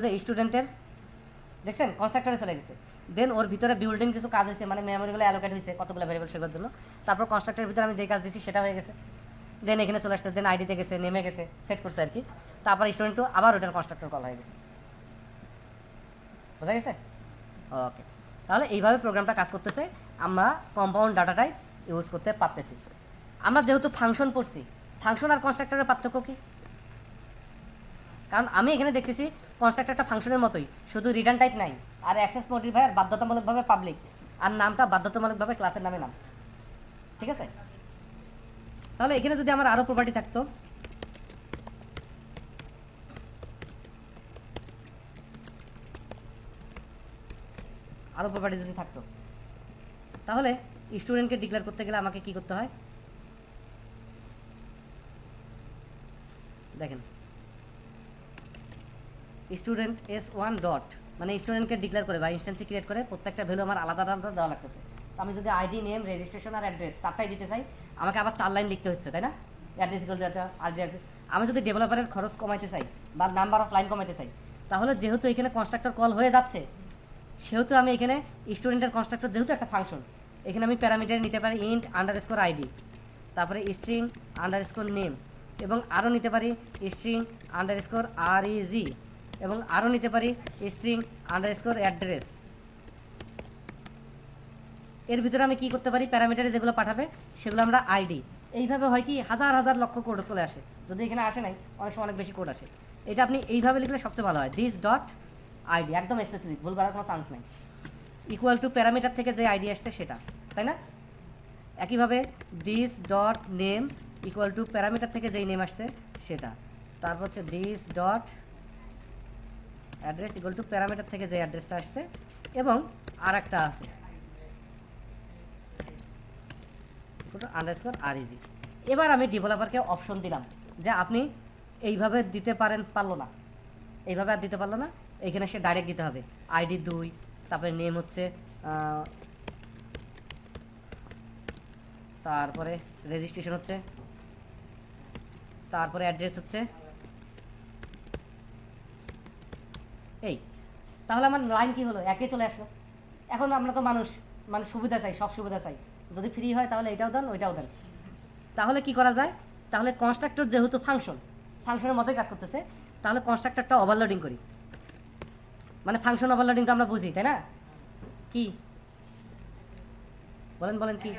যে স্টুডেন্টের দেখছেন কনস্ট্রাক্টরে চলে গেছে। দেন ওর ভিতরে বিল্ডিং কিছু কাজ হয়েছে, মানে মেমোরিগুলো অ্যালোকেট হয়েছে কতগুলো ভেরিয়েবল সেগুলোর জন্য। তারপর কনস্ট্রাক্টরের ভিতরে আমি যে কাজ দিচ্ছি সেটা হয়ে গেছে। দেন এখানে চলে আসছে, দেন আইডিতে গেছে, নেমে গেছে, সেট করছে আর কি। তারপর স্টুডেন্টও আবার ওটার কনস্ট্রাক্টর কল হয়ে গেছে। বোঝা গেছে? ওকে, তাহলে এইভাবে প্রোগ্রামটা কাজ করতেছে। আমরা কম্পাউন্ড ডাটা টাইপ ইউজ করতে পারতেছি। আমরা যেহেতু ফাংশন পড়ছি, ফাংশন আর কনস্ট্রাক্টরের পার্থক্য কী? কারণ আমি এখানে দেখতেছি কনস্ট্রাক্টরটা ফাংশনের মতোই, শুধু রিটার্ন টাইপ নাই, আর অ্যাক্সেস মডিফায়ার বাধ্যতামূলকভাবে পাবলিক, আর নামটা বাধ্যতামূলকভাবে ক্লাসের নামে নাম। ঠিক আছে? তাহলে এখানে যদি আমার আরও প্রপার্টি থাকতো, আরও প্রপার্টি যদি থাকতো, তাহলে স্টুডেন্টকে ডিক্লেয়ার করতে গেলে আমাকে কি করতে হয় দেখেন, স্টুডেন্ট S1 ডট, মানে স্টুডেন্টকে ডিক্লেয়ার করে বা ইনস্ট্যান্সি ক্রিয়েট করে প্রত্যেকটা ভ্যালু আমার আলাদা আলাদা দেওয়া লাগতেছে। আমি যদি আইডি, নেম, রেজিস্ট্রেশন আর অ্যাড্রেস চারটাই দিতে চাই, আমাকে আবার 4 লাইন লিখতে হচ্ছে, তাই না? অ্যাড্রেস ইকুয়াল টু একটা আইডি অ্যাড্রেস। আমি যদি ডেভেলপারের খরচ কমাইতে চাই বা নাম্বার অফ লাইন কমাইতে চাই, তাহলে যেহেতু এখানে কনস্ট্রাক্টর কল হয়ে যাচ্ছে, সেহেতু আমি এখানে স্টুডেন্টের কনস্ট্রাক্টর যেহেতু একটা ফাংশন, এখানে আমি প্যারামিটার নিতে পারি ইন্ট আন্ডারস্কোর আইডি, তারপরে স্ট্রিং আন্ডারস্কোর নেম, এবং আরও নিতে পারি স্ট্রিং আন্ডারস্কোর REG, এবং আরও নিতে পারি স্ট্রিং আন্ডারস্কোর অ্যাড্রেস। এর ভিতরে আমি কি করতে পারি, প্যারামিটারে যেগুলো পাঠাবে সেগুলো আমরা আইডি। এইভাবে হয় কি, হাজার হাজার লক্ষ কোড চলে আসে। যদি এখানে আসে নাই, অনেক সময় অনেক বেশি কোড আসে। এটা আপনি এইভাবে লিখলে সবচেয়ে ভালো হয়, দিস ডট আইডি, একদম স্পেসিফিক, ভুল করার কোনো চান্স নাই। ইকুয়াল টু প্যারামিটার থেকে যে আইডি আসছে সেটা, তাই না? একইভাবে this dot name equal to parameter থেকে যেই নেম আসছে সেটা। তারপর হচ্ছে this dot address equal to parameter থেকে যে অ্যাড্রেসটা আসছে, এবং আর একটা আছে আন্ডারস্কোর REG। এবার আমি ডেভেলপারকে অপশন দিলাম যে আপনি এইভাবে দিতে পারলো না, এইভাবে আর দিতে পারলো না, এইখানে সে ডাইরেক্ট দিতে হবে আইডি 2, তারপরে নেম হচ্ছে, তারপরে রেজিস্ট্রেশন হচ্ছে, তারপরে অ্যাড্রেস হচ্ছে এই। তাহলে আমার লাইন কি হলো, একে চলে আসলো। এখন আমরা তো মানুষ, মানে সুবিধা চাই, সব সুবিধা চাই। যদি ফ্রি হয় তাহলে এটাও দেন, ওইটাও দেন। তাহলে কি করা যায়, তাহলে কনস্ট্রাক্টর যেহেতু ফাংশনের মতোই কাজ করতেছে, তাহলে কনস্ট্রাক্টরটা ওভারলোডিং করি। মানে ফাংশন ওভারলোডিং তো আমরা বুঝি, তাই না? কি বলেন কি,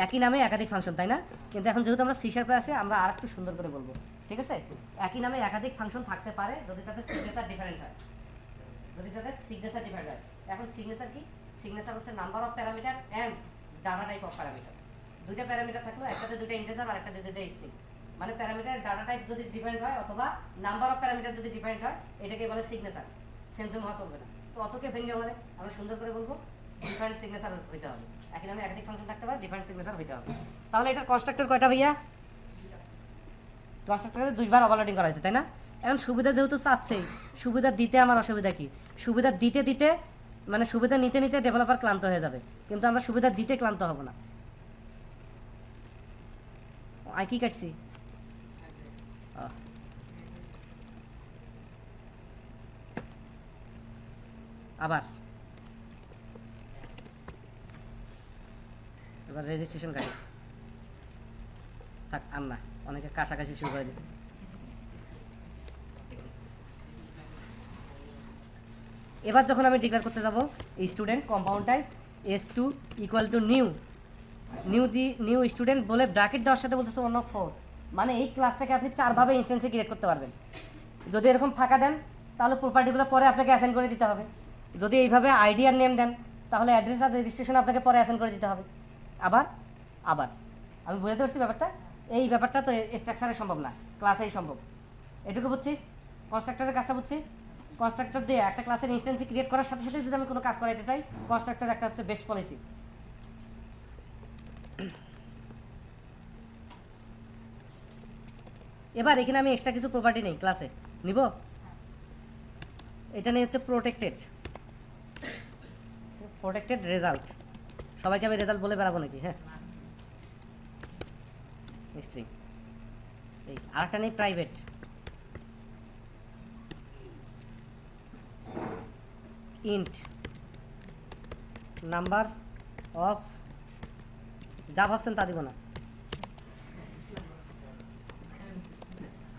একই নামে একাধিক ফাংশন, তাই না? কিন্তু এখন যেহেতু আমরা C# আছে, আমরা আর একটু সুন্দর করে বলবো। ঠিক আছে? একই নামে একাধিক ফাংশন থাকতে পারে যদি তাদের সিগনেচার ডিফারেন্ট হয়, এখন সিগনেচার কি, সিগনেচার হচ্ছে number of parameter and data type of parameter. দুইটা প্যারামিটার থাকলো, একটাতে দুইটা ইন্টিজার আর একটাতে দুইটা স্ট্রিং। মানে প্যারামিটারের ডাটা টাইপ যদি ডিফারেন্ট হয় অথবা নাম্বার অফ প্যারামিটার যদি ডিফারেন্ট হয়, এটাকে বলে সিগনেচার। সেন্সিং হওয়া চলবে না। তো অতকে ভেঙে বলে আমরা সুন্দর করে বলবো ডিফারেন্ট সিগনেচার হইতে হবে। একই নামে একাধিক ফাংশন থাকতে পারে, ডিফারেন্ট সিগনেচার হইতে হবে। তাহলে এটার কনস্ট্রাক্টর কয়টা ভাইয়া? কনস্ট্রাক্টরে দুইবার ওভারলোডিং করা হয়েছে, তাই না? এখন সুবিধা যেহেতু চাচ্ছেই, সুবিধা দিতে আমার অসুবিধা কি? সুবিধা দিতে দিতে, মানে সুবিধা নিতে নিতে ডেভেলপার ক্লান্ত হয়ে যাবে, কিন্তু আমরা সুবিধা দিতে ক্লান্ত হব না। কি কাটছি, আবার এবার রেজিস্ট্রেশন কাটি, থাক আর না, অনেকে কাছাকাছি শুরু করে দিচ্ছে। এবার যখন আমি ডিক্লেয়ার করতে যাব student compound type S2 equal to new student বলে ব্র্যাকেট দেওয়ার সাথে বলতেছে 1 of 4, মানে এই ক্লাসটাকে আপনি 4 ভাবে ইনস্ট্যান্সে ক্রিয়েট করতে পারবেন। যদি এরকম ফাঁকা দেন তাহলে প্রপার্টিগুলো পরে আপনাকে অ্যাসাইন করে দিতে হবে। যদি এইভাবে আইডি আর নেম দেন তাহলে অ্যাড্রেস আর রেজিস্ট্রেশন আপনাকে পরে অ্যাসাইন করে দিতে হবে। আবার আমি বুঝতে পারছি ব্যাপারটা। এই ব্যাপারটা তো স্ট্রাকচারে সম্ভব না, ক্লাসেই সম্ভব। এটুকু বুঝছি, কনস্ট্রাক্টরের কাজটা বুঝছি। কনস্ট্রাক্টর দিয়ে একটা ক্লাসের ইনস্ট্যান্স ক্রিয়েট করার সাথে সাথে যদি আমি কোনো কাজ করাইতে চাই, কনস্ট্রাক্টর একটা হচ্ছে বেস্ট পলিসি। এবার এখানে আমি এক্সট্রা কিছু প্রপার্টি নেই, ক্লাসে নিব। এটা নিয়ে হচ্ছে প্রোটেক্টেড রেজাল্ট। সবাইকে আমি রেজাল্ট বলে বেড়াবো নাকি? হ্যাঁ, স্ট্রিং। এই আরেকটা নেই প্রাইভেট, ইন্ট নাম্বার অফ, যা ভাবছেন তা দিব না,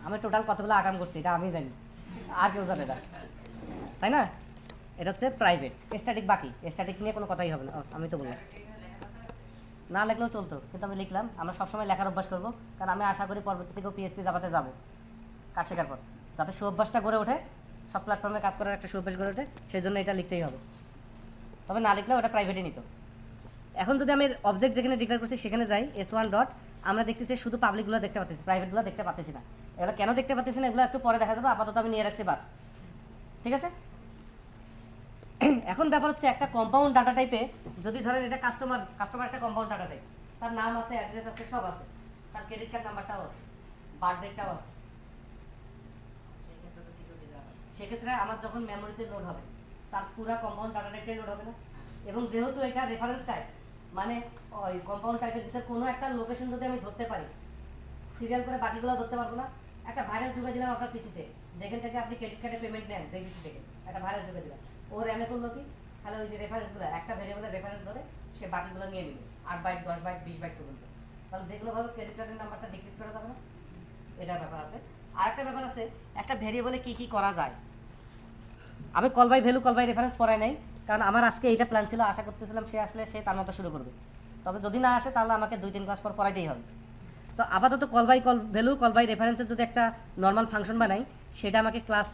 আমি টোটাল কতগুলো আকাম করছি এটা আমি জানি, আর কেউ জানে না, তাই না? এটা হচ্ছে প্রাইভেট। স্ট্যাটিক বাকি, স্ট্যাটিক নিয়ে কোনো কথাই হবে না। আমি তো বললাম না লিখলেও চলতো, কিন্তু আমি লিখলাম। আমরা সবসময় লেখার অভ্যাস করবো, কারণ আমি আশা করি পরবর্তী থেকেও পিএইচপি জাভাতে যাবো কাজ শেখার পর, যাতে সুঅভ্যাসটা গড়ে ওঠে, সব প্ল্যাটফর্মে কাজ করার একটা সুঅভ্যাস গড়ে ওঠে, সেই জন্য এটা লিখতেই হবে। তবে না লিখলেও ওটা প্রাইভেটে নিত। এখন যদি আমি অবজেক্ট যেখানে ডিক্লেয়ার করছি সেখানে যাই, S1 ডট, আমরা দেখতেছি শুধু পাবলিকগুলো দেখতে পাচ্ছি, প্রাইভেটগুলো দেখতে পাচ্ছি না। এগুলো কেন দেখতে পাচ্ছি না এগুলো একটু পরে দেখা যাবে, আপাতত আমি নিয়ে রাখছি বাস। ঠিক আছে? এখন ব্যাপার হচ্ছে একটা কম্পাউন্ড ডাটা টাইপে, যদি ধরেন এটা কাস্টমার একটা কম্পাউন্ড ডাটা টাইপ, তার নাম আছে, অ্যাড্রেস আছে, সব আছে, তার ক্রেডিট কার্ড নাম্বারটাও আছে, বার্থডেটাও আছে। সেক্ষেত্রে আমার যখন মেমোরিতে লোড হবে তার পুরো কম্পাউন্ড ডাটা টাইপটাই লোড হবে না। এবং যেহেতু এটা রেফারেন্স টাইপ, মানে ওই কম্পাউন্ড টাইপের ভিতরে কোনো একটা লোকেশন যদি আমি ধরতে পারি, সিরিয়াল করে বাকিগুলো ধরতে পারবো না। একটা ভাইরাস ঢুকে দিলাম আপনার পিসিতে, যেখান থেকে আপনি ক্রেডিট কার্ডে পেমেন্ট নেন, যে পিসি থেকে একটা ভাইরাস ঢুকে দিলাম, ও র্যামে করলো কি, তাহলে ওই যে রেফারেন্সগুলো, একটা ভেরিয়েবলের রেফারেন্স ধরে সে বাকিগুলো নিয়ে নিবে, 8 বাইট 10 বাইট 20 বাইট পর্যন্ত। তাহলে যেগুলোভাবে ক্রেডিট কার্ডের নাম্বারটা ডিক্রিপ্ট করা যাবে না, এটার ব্যাপার আছে। আর একটা ব্যাপার আছে, একটা ভেরিয়েবলে কি কি করা যায়। আমি call by value, call by reference পড়াই নাই, কারণ আমার আজকে এইটা প্ল্যান ছিল, আশা করতেছিলাম সে আসলে সে তার মতো শুরু করবে। তবে যদি না আসে তাহলে আমাকে 2-3 ক্লাস পর পড়াইতেই হবে। তো আপাতত call by value, call by রেফারেন্সের যদি একটা নর্মাল ফাংশন বানাই, সেটা আমাকে ক্লাস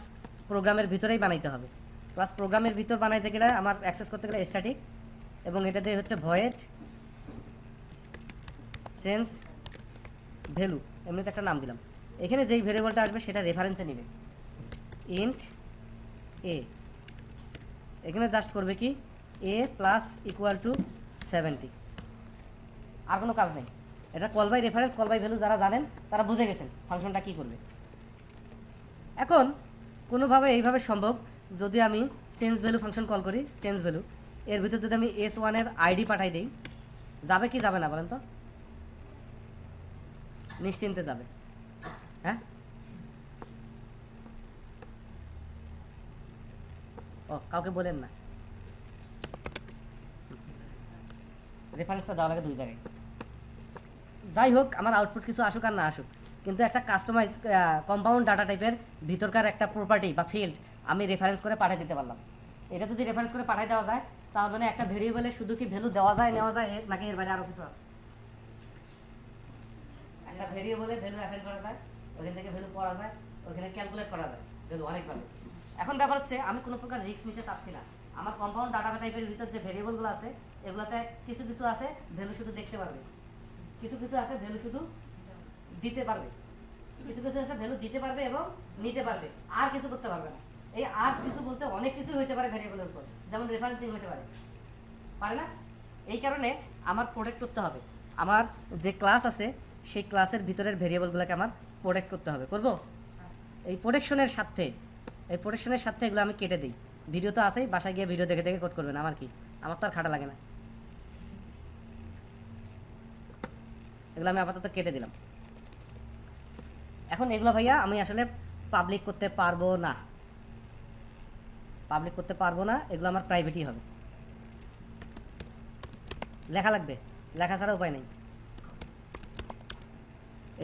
প্রোগ্রামের ভিতরেই বানাইতে হবে। ক্লাস প্রোগ্রামের ভিতর বানাইতে গেলে আমার অ্যাক্সেস করতে গেলে স্ট্যাটিক, এবং এটাতে হচ্ছে ভয়েড চেঞ্জ ভ্যালু, এমনিতে একটা নাম দিলাম। এখানে যেই ভেরিয়েবলটা আসবে সেটা রেফারেন্সে নেবে, ইন্ট এ, এখানে জাস্ট করবে কি a প্লাস ইকুয়াল টু 70, আর কোনো কাজ নেই। এটা call by reference, call by value যারা জানেন তারা বুঝে গেছেন ফাংশনটা কী করবে। এখন কোনোভাবে এইভাবে সম্ভব, যদি আমি চেঞ্জ ভ্যালু ফাংশন কল করি, চেঞ্জ ভ্যালু এর ভিতর যদি আমি S1 এর আইডি পাঠাই দিই, যাবে কি যাবে না বলেন তো? নিশ্চিন্তে যাবে। হ্যাঁ, ও কাউকে বলেন না, রেফারেন্সটা দেওয়া লাগে 2 জায়গায়। যাই হোক, আমার আউটপুট কিছু আসুক আর না আসুক, কিন্তু একটা কাস্টমাইজ কম্পাউন্ড ডাটা টাইপের ভিতরকার একটা প্রপার্টি বা ফিল্ড আমি রেফারেন্স করে পাঠিয়ে দিতে পারলাম। এটা যদি রেফারেন্স করে পাঠিয়ে দেওয়া যায়, তাহলে মানে একটা ভেরিয়েবলে শুধু কি ভ্যালু দেওয়া যায়, নেওয়া যায়, নাকি এর বাইরে আরও কিছু আছে? একটা ভেরিয়েবলে ভ্যালু অ্যাসাইন করা যায়, ওইখান থেকে ভ্যালু পড়া যায়, ওইখানে ক্যালকুলেট করা যায় ভ্যালু অনেকভাবে। এখন ব্যাপার হচ্ছে আমি কোনো প্রকার রিস্ক নিতে চাচ্ছি না। আমার কম্পাউন্ড ডাটা টাইপের ভিতর যে ভেরিয়েবলগুলো আছে, এগুলোতে কিছু কিছু আছে ভ্যালু শুধু দেখতে পারবে, কিছু কিছু আছে ভ্যালু শুধু দিতে পারবে, কিছু কিছু আছে ভ্যালু দিতে পারবে এবং নিতে পারবে, আর কিছু করতে পারবে না। এই আর কিছু বলতে অনেক কিছু হইতে পারে ভ্যারিয়েবলের উপর, যেমন রেফারেন্সিং হতে পারে, পারে না? এই কারণে আমার প্রোটেক্ট করতে হবে, আমার যে ক্লাস আছে সেই ক্লাসের ভিতরের ভেরিয়েবলগুলোকে আমার প্রোটেক্ট করতে হবে। করব এই প্রোটেকশনের সাথে এগুলো আমি কেটে দিই। ভিডিও তো আছেই, বাসায় গিয়ে ভিডিও দেখে দেখে কোড করবেন, আমার কি, আমার তো আর খাটা লাগে না। এগুলো আমি আপাতত কেটে দিলাম। এখন এগুলো ভাইয়া আমি আসলে পাবলিক করতে পারবো না, এগুলো আমার প্রাইভেটই হবে। লেখা লাগবে, লেখা ছাড়া উপায় নেই।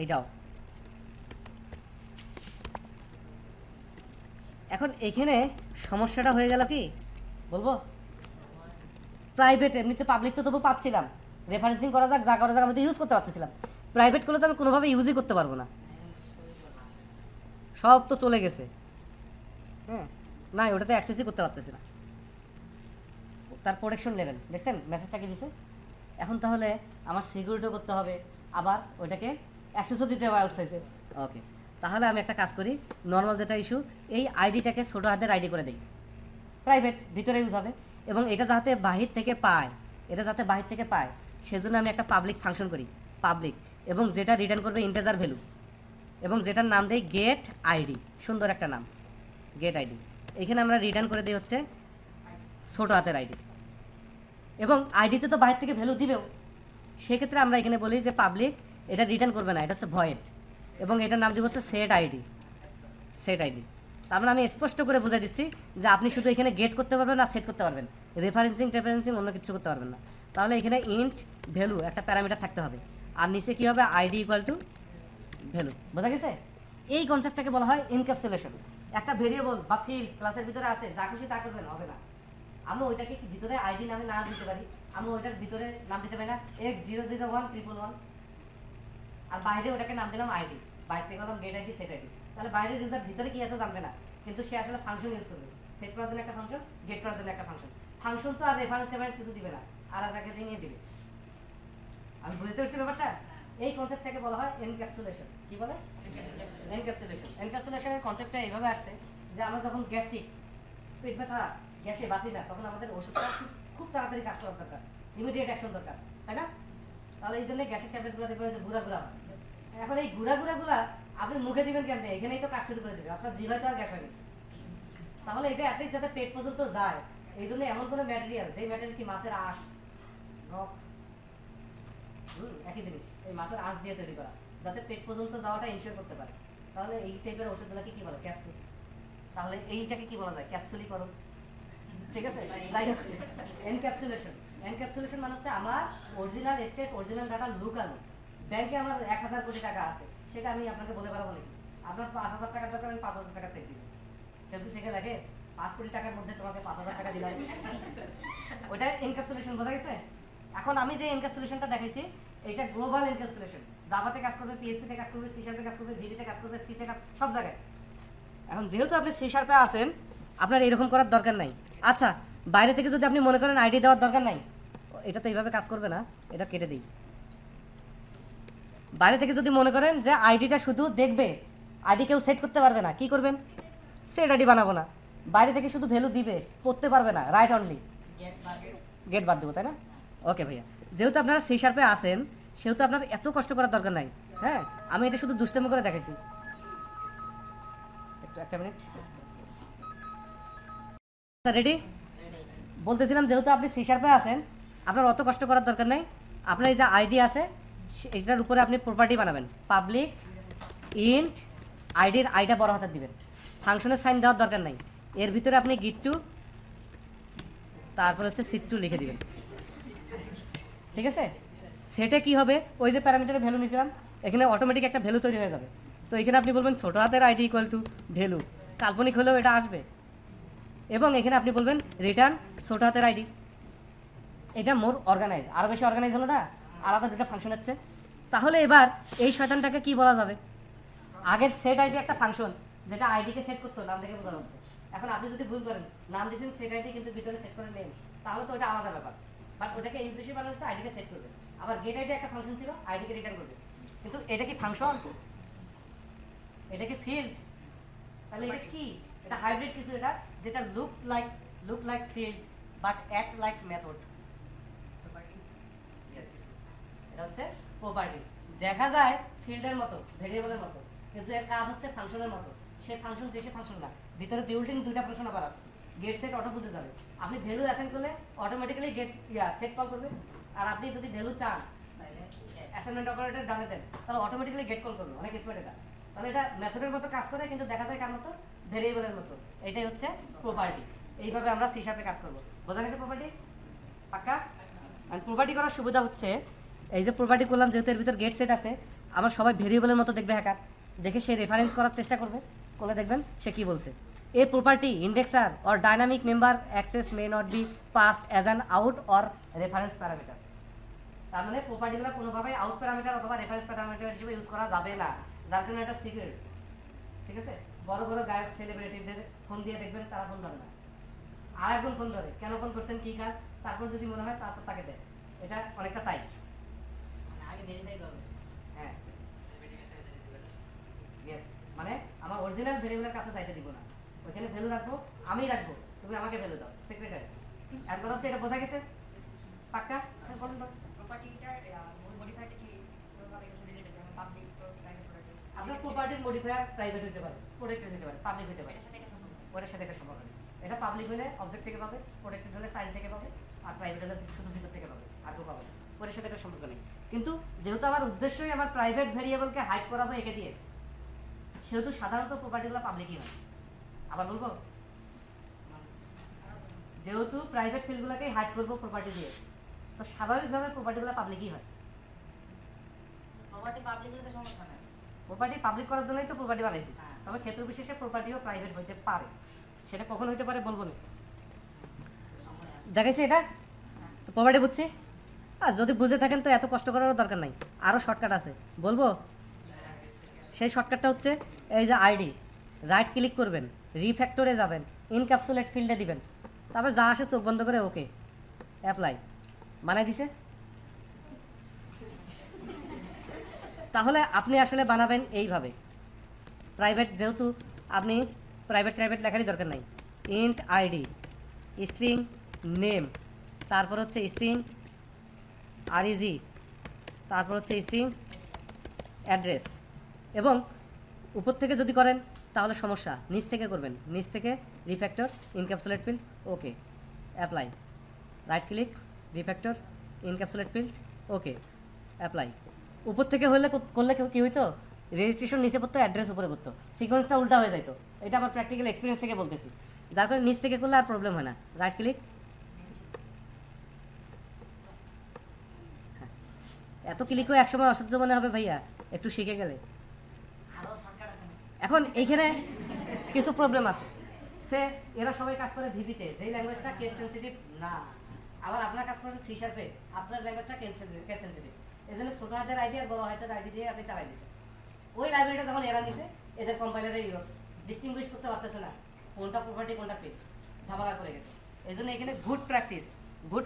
এইটাও এখন এখানে সমস্যাটা হয়ে গেল কি বলবো, প্রাইভেট এমনিতে পাবলিক তো তবু পাচ্ছিলাম, রেফারেন্সিং করা যাক যা করা যাক আমি তো ইউজ করতে পারতেছিলাম। প্রাইভেট করলে তো আমি কোনোভাবে ইউজই করতে পারবো না, সব তো চলে গেছে। হ্যাঁ, না ওটাতে অ্যাক্সেসই করতে পারতেছি না। তার প্রোটেকশন লেভেল দেখছেন, মেসেজটা কি দিছে। এখন তাহলে আমার সিকিউরিটিও করতে হবে, আবার ওইটাকে অ্যাক্সেসও দিতে হবে আউটসাইডে। ওকে, তাহলে আমি একটা কাজ করি, নর্মাল যেটা ইস্যু, এই আইডিটাকে ছোটো হাতের আইডি করে দিই, প্রাইভেট ভিতরে ইউজ হবে, এবং এটা যাতে বাহির থেকে পায়, সেজন্য আমি একটা পাবলিক ফাংশন করি, পাবলিক, এবং যেটা রিটার্ন করবে ইন্টিজার ভ্যালু, এবং যেটার নাম দেই গেট আইডি, সুন্দর একটা নাম গেট আইডি। এখানে আমরা রিটার্ন করে দিই হচ্ছে ছোটো হাতের আইডি, এবং আইডিতে তো বাইরে থেকে ভ্যালু দিবেও, সেক্ষেত্রে আমরা এখানে বলি যে পাবলিক, এটা রিটার্ন করবে না, এটা হচ্ছে ভয়েড, এবং এটার নাম দিব হচ্ছে সেট আইডি। তার মানে আমি স্পষ্ট করে বুঝাই দিচ্ছি যে আপনি শুধু এখানে গেট করতে পারবেন আর সেট করতে পারবেন, রেফারেন্সিং অন্য কিছু করতে পারবেন না। তাহলে এখানে ইন্ট ভ্যালু একটা প্যারামিটার থাকতে হবে, আর নিচে কী হবে, আইডি ইকুয়াল টু ভ্যালু। বোঝা গেছে? এই কনসেপ্টটাকে বলা হয় এনক্যাপসুলেশন। একটা ভেরিয়েবল বা ফিল্ড ক্লাসের ভিতরে আছে, যা খুশি তা করবেন, হবে না। আমি ওইটাকে ভিতরে আইডি নামে না দিতে পারি, আমি ওইটার ভিতরে নাম দিতে পারি না x001111, আর বাইরে ওটাকে নাম দিলাম আইডি, বাইরে থেকে বললাম গেট আইডি সেট আইডি। তাহলে বাইরের ইউজার ভিতরে কি আছে জানবে না, কিন্তু সে আসলে ফাংশন ইউজ করবে, সেট করার জন্য একটা ফাংশন, গেট করার জন্য একটা ফাংশন। ফাংশন তো আর রেফারেন্স কিছু দিবে না, আর আগে নিয়ে দিবে। আমি বুঝতে পারছি ব্যাপারটা? এই কনসেপ্টটাকে বলা হয় এনক্যাপসুলেশন। কি বলে? এনক্যাপসুলেশন। এনক্যাপসুলেশনের কনসেপ্টটা এইভাবে আসছে যে আমরা যখন গ্যাস্ট্রিক, পেট ব্যথা, গ্যাসে বাঁচি না, তখন আমাদের ওষুধটা খুব তাড়াতাড়ি কাজ করার দরকার, ইমিডিয়েট অ্যাকশন দরকার, তাই না? তাহলে এই জন্য গ্যাসের ট্যাবলেটগুলো দেখবেন যে গুঁড়া গুঁড়া হয়। এখন এই গুঁড়াগুলা আপনি মুখে দিবেন কেমনে? এখানেই তো কাজ শুরু করে দেবে, আপনার জিভায় তো আর গ্যাস হয়নি। তাহলে এটা অ্যাটলিস্ট যাতে পেট পর্যন্ত যায়, এই জন্য এমন কোনো ম্যাটেরিয়াল, যেই ম্যাটেরিয়াল কি মাছের আঁশ, নখ, একই জিনিস, এই মাছের আঁশ দিয়ে তৈরি করা, যাতে পেট পর্যন্ত যাওয়াটা ইনশিওর করতে পারে। তাহলে এই টাইপের ওষুধগুলোকে কি বলে? ক্যাপসুল। তাহলে এইটাকে কি বলা যায়? ক্যাপসুলিকরণ। ঠিক আছে? এনক্যাপসুলেশন। এনক্যাপসুলেশন মানে হচ্ছে আমার অরিজিনাল স্টেট, অরিজিনাল ডাটা লুকানো। ব্যাংকে আমার 1000 কোটি টাকা আছে, সেটা আমি আপনাকে বলে পারবো নাকি? আপনার 5000 টাকার দরকার, আমি 5000 টাকা চেক দিব, কিন্তু সেটা লাগে 5 কোটি টাকার মধ্যে তোমাকে 5000 টাকা দিলাম, ওটা এনক্যাপসুলেশন। বোঝা গেছে? এখন আমি যে এনক্যাপসুলেশনটা দেখাইছি, এটা গ্লোবাল এনক্যাপসুলেশন। জাভাতে কাজ করবে, পিএইচপিতে কাজ করবে, সি শার্পে কাজ করবে, ভিবিতে কাজ করবে, সিতে কাজ, সব জায়গায়। এখন যেহেতু আপনি সি শার্পে আছেন, আপনার এরকম করার দরকার নাই। আচ্ছা, বাইরে থেকে যদি আপনি মনে করেন আইডি দেওয়ার দরকার নাই, এটা তো এইভাবে কাজ করবে না, এটা কেটে দিই। বাইরে থেকে যদি মনে করেন যে আইডিটা শুধু দেখবে, আইডি কেউ সেট করতে পারবে না, কি করবেন? সেট আইডি বানাবো না, বাইরে থেকে শুধু ভ্যালু দিবে, পড়তে পারবে না, রাইট অনলি, গেট বাদ দেবো, তাই না? ওকে ভাইয়া, যেহেতু আপনারা সি শার্পে আসেন, সেহেতু আপনার এত কষ্ট করার দরকার নাই। হ্যাঁ, আমি এটা শুধু দুষ্টামি করে দেখাইছি। একটা মিনিট, রেডি? বলতেছিলাম যেহেতু আপনি সি শার্পে আছেন, আপনার অত কষ্ট করার দরকার নাই। আপনার এই যে আইডি আছে, এটার উপরে আপনি প্রপার্টি বানাবেন, পাবলিক ইন্ট আইডির আইটা বড় হাতের দিবেন, ফাংশনের সাইন দেওয়ার দরকার নাই। এর ভিতরে আপনি গিট টু, তারপর হচ্ছে সিট টু লিখে দিবেন। ঠিক আছে? সেটে কি হবে, ওই যে প্যারামিটারের ভ্যালু নিয়েছিলাম, এখানে অটোমেটিক একটা ভ্যালু তৈরি হয়ে যাবে। তো এখানে আপনি বলবেন ছোটো হাতের আইডি ইকুয়াল টু ভ্যালু, কাল্পনিক হলেও এটা আসবে। এবং এখানে আপনি বলবেন রিটার্ন ছোটো হাতের আইডি। এটা মোর অর্গানাইজ, আরও বেশি অর্গানাইজ হলো না, আলাদা দুটো ফাংশন আছে। তাহলে এবার এই শয়তানটাকে কি বলা যাবে? আগের সেট আইডি একটা ফাংশন, যেটা আইডিকে সেট করতো, নাম দেখে বোঝা যাচ্ছে। এখন আপনি যদি ভুল করেন, নাম দিয়েছেন সেট আইডি, কিন্তু ভিতরে সেট করে নেন, তাহলে তো ওটা আলাদা ব্যাপার। বাট ওটাকে ইমপ্লিসিট বানানো হচ্ছে আইডিকে সেট করবে। আবার গেট আইডি একটা ফাংশন ছিল, আইডিকে রিটার্ন করবে, কিন্তু এটা কি ফাংশন? এটা কি ফিল্ড? তাহলে এটা কি? এটা হাইব্রিড কিছু, এটা যেটা look like field but act like method. এটা হচ্ছে প্রপার্টি, দেখা যায় ফিল্ডের মতো, ভেরিয়েবলের মতো, কিন্তু এর কাজ হচ্ছে ফাংশনের মতো। সে ফাংশন যে সে ফাংশন না, ভিতরে বিল্ডিং দুইটা ফাংশন আবার আছে। গেট সেট অটো বুঝে যাবে, আপনি ভ্যালু অ্যাসাইন করলে অটোমেটিক্যালি গেট সেট কল করবে, আর আপনি যদি ভ্যালু চান অ্যাসাইনমেন্ট অপারেটর ডানে দেন, তাহলে অটোমেটিক্যালি গেট কল করবে। অনেক স্মার্ট এটা। তাহলে এটা মেথডের মতো কাজ করে, কিন্তু দেখা যায় কার মতো? ভেরিয়েবলের মতো। এটাই হচ্ছে প্রপার্টি। এইভাবে আমরা সি শার্পে কাজ করবো। বোঝা গেছে প্রপার্টি? পাক্কা? আর প্রপার্টি করার সুবিধা হচ্ছে, এই যে প্রপার্টি করলাম, যেহেতু এর ভিতর গেট সেট আছে, আমার সবাই ভেরিয়েবলের মতো দেখবে হ্যাকার, দেখে সে রেফারেন্স করার চেষ্টা করবে, করলে দেখবেন সে কী বলছে। A property indexer or dynamic member access may not be passed as an out or reference parameter. তার মানে প্রপার্টিগুলো কোনোভাবেই আউট প্যারামিটার অথবা রেফারেন্স প্যারামিটার হিসেবে ইউজ করা যাবে না, যার কারণে এটা সিক্রেট। ঠিক আছে? বড় বড় গায়ক সেলিব্রিটিদের ফোন দিয়ে দেখবেন, তারা ফোন ধরে না, আর একজন ফোন ধরে, কেন ফোন করছেন, কী কাজ, তারপর যদি মনে হয় তারপর তাকে দেয়। এটা অনেকটা তাই, আগে ভেরিফাই করবে। হ্যাঁ, ইয়েস, মানে আমার অরিজিনাল ভেরিয়েবলের কাছে যাইতে দিব না, ওইখানে ভ্যালু রাখবো, আমিই রাখবো, তুমি আমাকে ভ্যালু দাও, সেক্রেটারি। এর কথা হচ্ছে, এটা বোঝা গেছে? পাক্কা? হ্যাঁ, বলুন তো। আপনার প্রপার্টির মডিফায়ার প্রাইভেট হতে পারে, প্রোটেক্টেড হতে পারে, পাবলিক হতে পারে, ওটার সাথে এটা সম্পর্ক নেই। এটা পাবলিক হলে অবজেক্ট থেকে পাবে, প্রোটেক্টেড হলে সাইন থেকে পাবে, আর প্রাইভেট হলে শুধু ভিতর থেকে পাবে, আর কেউ পাবে, ওটার সাথে এটা সম্পর্ক নেই। কিন্তু যেহেতু আমার উদ্দেশ্যই আমার প্রাইভেট ভেরিয়েবলকে হাইড করাবো একে দিয়ে, সেহেতু সাধারণত প্রপার্টিগুলো পাবলিকই হয়। আবার বলবো, যেহেতু প্রাইভেট ফিল্ডগুলোকে হাইড করবো প্রপার্টি দিয়ে, তো স্বাভাবিকভাবে প্রপার্টিগুলো পাবলিকই হয়। প্রপার্টি পাবলিক হলে তো সমস্যা নাই। প্রপার্টি পাবলিক করার জন্যই তো প্রপার্টি বানাইছি। তবে ক্ষেত্র বিশেষে প্রপার্টিও প্রাইভেট হইতে পারে, সেটা কখন হইতে পারে বলবো না। দেখাইছি এটা তো প্রপার্টি বুঝছি। আর যদি বুঝে থাকেন তো এত কষ্ট করারও দরকার নাই, আরও শর্টকাট আছে বলবো। সেই শর্টকাটটা হচ্ছে এই যে আইডি, রাইট ক্লিক করবেন, রিফ্যাক্টরে যাবেন, ইনক্যাপসুলেট ফিল্ডে দিবেন, তারপর যা আসে চোখ বন্ধ করে ওকে অ্যাপ্লাই বানাই দিছে। তাহলে আপনি আসলে বানাবেন এইভাবে। প্রাইভেট যেহেতু আপনি প্রাইভেট লেখারই দরকার নাই, ইন্ট আইডি স্ট্রিং নেম, তারপর হচ্ছে স্ট্রিং আরইজি, তারপর হচ্ছে স্ট্রিং অ্যাড্রেস। এবং উপর থেকে যদি করেন তাহলে সমস্যা, নিচ থেকে করবেন, নিচ থেকে refactor encapsulate field okay apply, right click refactor encapsulate field okay apply. উপর থেকে হলে করলে কী হইতো, রেজিস্ট্রেশন নিচে পড়তো, অ্যাড্রেস উপরে পড়তো, সিকোয়েন্সটা উল্টা হয়ে যাইতো। এটা আমার প্র্যাকটিক্যাল এক্সপিরিয়েন্স থেকে বলতেছি, যার কারণে নিচ থেকে করলে আর প্রবলেম হয় না। রাইট ক্লিক, এত ক্লিকও একসময় অসহ্য মনে হবে ভাইয়া, একটু শিখে গেলে। আরো শর্টকাট আছে না? এখন এইখানে কিছু প্রবলেম আছে। সে এরা সবাই কাজ করে ভিভিতে, যেই ল্যাঙ্গুয়েজটা কেস সেন্সিটিভ না। আবার আপনার কাজ করেন সি শার্পে, আপনার ল্যাঙ্গুয়েজটা কেস সেন্সিটিভ। এই জন্য ছোটো হাতের আইডি আর বড় হাতের আইডি দিয়ে আপনি চালাই দিচ্ছেন। ওই লাইব্রেরিটা যখন এরা নিছে, এদের কম্পাইলারে ডিস্টিংগুইশ করতে পারতেছে না কোনটা প্রপার্টি কোনটা ফিল্ড, ঝামেলা করে গেছে। এই জন্য এখানে গুড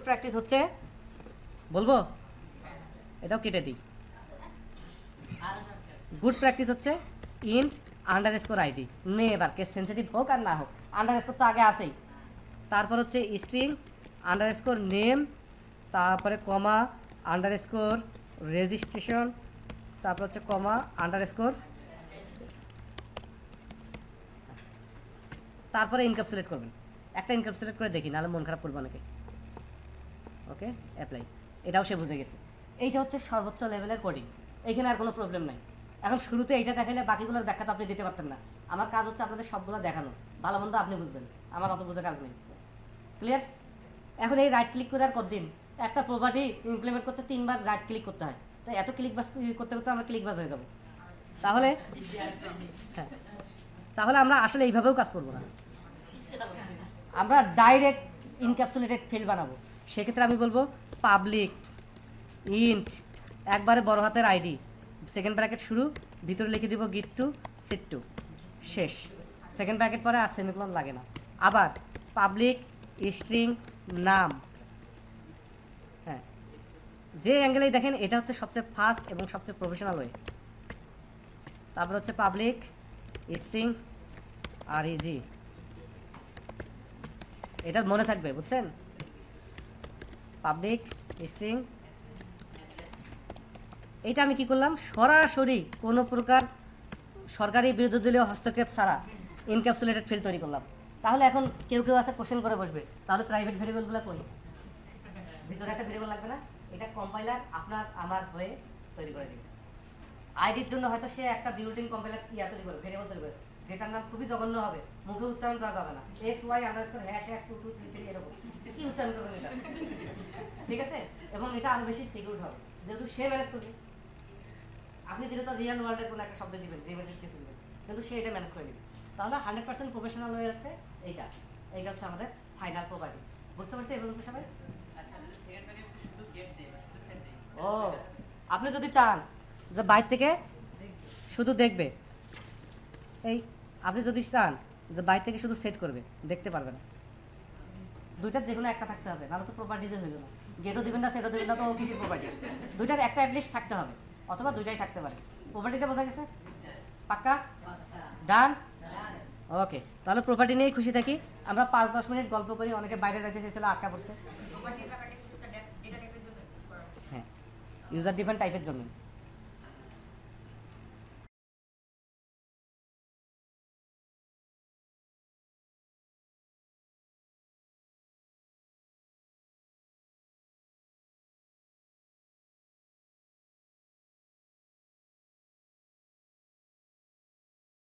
প্র্যাকটিস হচ্ছে বলবো, এটাও কেটে দিই। আরো শর্টকাট। গুড প্র্যাকটিস হচ্ছে ইন্ট আন্ডারস্কোর আইডি, এবার কেস সেন্সিটিভ হোক আর না হোক, আন্ডারস্কোর তো আগে আসেই। তারপর হচ্ছে স্ট্রিং আন্ডারস্কোর নেম, তারপরে কমা আন্ডারস্কোর রেজিস্ট্রেশন, তারপর হচ্ছে কমা আন্ডারস্কোর, তারপরে ইনক্যাপসুলেট করবেন। একটা ইনক্যাপসুলেট করে দেখি, নাহলে মন খারাপ করবে অনেকে। ওকে অ্যাপ্লাই, এটাও সে বুঝে গেছে। এইটা হচ্ছে সর্বোচ্চ লেভেলের কোডিং, এইখানে আর কোনো প্রবলেম নাই। এখন শুরুতে এইটা দেখাইলে বাকিগুলোর ব্যাখ্যা তো আপনি দিতে পারতেন না। আমার কাজ হচ্ছে আপনাদের সবগুলো দেখানো, ভালো মন্দ আপনি বুঝবেন, আমার অত বুঝে কাজ নেই। ক্লিয়ার? এখন এই রাইট ক্লিক করে আর কতদিন, একটা প্রপার্টি ইমপ্লিমেন্ট করতে 3 বার রাইট ক্লিক করতে হয়, তাই এত ক্লিক বাস করতে করতে আমরা ক্লিক বাস হয়ে যাব। তাহলে হ্যাঁ, তাহলে আমরা আসলে এইভাবেও কাজ করবো না, আমরা ডাইরেক্ট ইনক্যাপসুলেটেড ফিল্ড বানাবো। সেক্ষেত্রে আমি বলবো পাবলিক ইন্ট একবারে বড় হাতের আইডি, সেকেন্ড ব্র্যাকেট শুরু, ভিতরে লিখে দিব গিট টু সেট টু, শেষ। সেকেন্ড ব্র্যাকেট পরে আর সেমিকোলন লাগে না। আবার পাবলিক স্ট্রিং নাম, হ্যাঁ যে অ্যাঙ্গেলেই দেখেন এটা হচ্ছে সবচেয়ে ফাস্ট এবং সবচেয়ে প্রফেশনাল ওয়ে। তারপর হচ্ছে পাবলিক স্ট্রিং আরইজি, এটা মনে থাকবে, বুঝছেন? পাবলিক স্ট্রিং, এটা আমি কি করলাম, সরাসরি কোনো প্রকার সরকারি বিরোধী দলীয় হস্তক্ষেপ ছাড়া ইনক্যাপসুলেটেড ফিল্ড তৈরি করলাম। তাহলে এখন কেউ আছে কোশ্চেন করে বসবে, তাহলে প্রাইভেট ভেরিয়েবলগুলো কই, ভিতরে একটা ভেরিয়েবল লাগবে না? এটা কম্পাইলার আপনার আমার হয়ে তৈরি করে দিবে। আইডির জন্য হয়তো সে একটা বিল্ট ইন কম্পাইলার তৈরি করে, ভেরিয়েবল তৈরি করে, যেটার নাম খুবই জঘন্য হবে, মুখে উচ্চারণ করা যাবে না, X Y underscore hash hash 2233 এরকম কি উচ্চারণ করবেন এটা, ঠিক আছে? এবং এটা আরো বেশি সিকিউর হবে, যেহেতু সে ম্যানেজ করবে। আপনি দিলে তো রিয়েল ওয়ার্ল্ডের কোনো একটা শব্দ দিবেন, রিলেটেড কিছু দিবেন, কিন্তু সে এটা ম্যানেজ করে দিবে। তাহলে 100% প্রফেশনাল হয়ে যাচ্ছে এইটা। এইটা হচ্ছে আমাদের ফাইনাল প্রপার্টি। বুঝতে পারছি এই পর্যন্ত সবাই? ও, আপনি যদি চান যে বাইরে থেকে শুধু দেখবে, এই আপনি যদি চান যে বাইরে থেকে শুধু সেট করবে, দেখতে পারবে না, দুইটার যে কোনো একটা থাকতে হবে, নাহলে তো প্রপার্টিতে হইল না। গেটও দিবেন না, সেটও দিবেন না, তো কিছু প্রপার্টি, দুইটার একটা অ্যাটলিস্ট থাকতে হবে, অথবা দুইটাই থাকতে পারে। প্রপার্টিটা বোঝা গেছে? পাক্কা? ডান? ওকে, তাহলে প্রপার্টি নিয়েই খুশি থাকি। আমরা 5-10 মিনিট গল্প করি, অনেকে বাইরে যাইতে চাইছিল, আটকা পড়ছে। হ্যাঁ, ইউজার ডিফারেন্ট টাইপের জন্য।